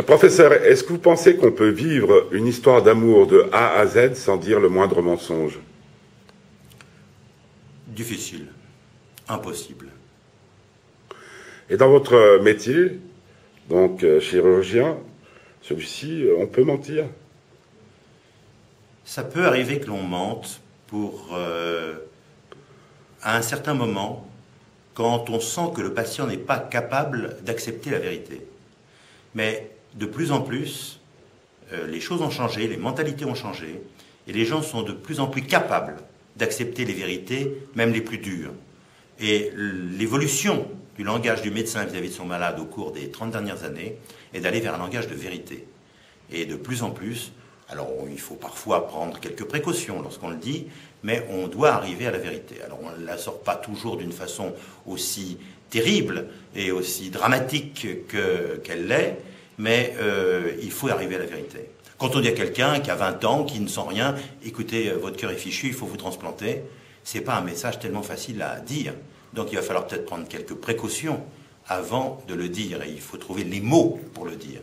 Professeur, est-ce que vous pensez qu'on peut vivre une histoire d'amour de A à Z sans dire le moindre mensonge? Difficile, impossible. Et dans votre métier, donc chirurgien, celui-ci, on peut mentir? Ça peut arriver que l'on mente à un certain moment, quand on sent que le patient n'est pas capable d'accepter la vérité. Mais de plus en plus, les choses ont changé, les mentalités ont changé, et les gens sont de plus en plus capables d'accepter les vérités, même les plus dures. Et l'évolution du langage du médecin vis-à-vis de son malade au cours des 30 dernières années est d'aller vers un langage de vérité. Et de plus en plus, alors il faut parfois prendre quelques précautions lorsqu'on le dit, mais on doit arriver à la vérité. Alors on ne la sort pas toujours d'une façon aussi terrible et aussi dramatique qu'elle l'est, mais il faut arriver à la vérité. Quand on dit à quelqu'un qui a 20 ans, qui ne sent rien, écoutez, votre cœur est fichu, il faut vous transplanter, c'est pas un message tellement facile à dire. Donc il va falloir peut-être prendre quelques précautions avant de le dire, et il faut trouver les mots pour le dire.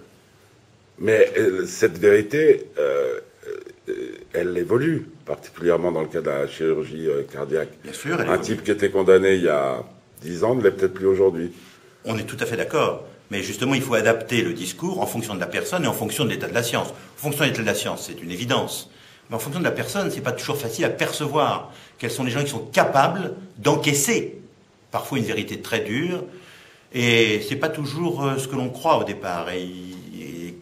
Mais cette vérité, elle évolue, particulièrement dans le cas de la chirurgie cardiaque. Bien sûr, elle Un évolue. type qui était condamné il y a 10 ans ne l'est peut-être plus aujourd'hui. On est tout à fait d'accord. Mais justement, il faut adapter le discours en fonction de la personne et en fonction de l'état de la science. En fonction de l'état de la science, c'est une évidence. Mais en fonction de la personne, c'est pas toujours facile à percevoir quels sont les gens qui sont capables d'encaisser parfois une vérité très dure. Et c'est pas toujours ce que l'on croit au départ. Et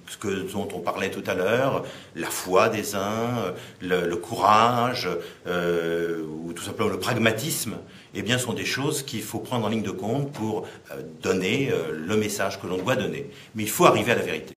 ce dont on parlait tout à l'heure, la foi des uns, le courage, ou tout simplement le pragmatisme, eh bien, sont des choses qu'il faut prendre en ligne de compte pour donner le message que l'on doit donner. Mais il faut arriver à la vérité.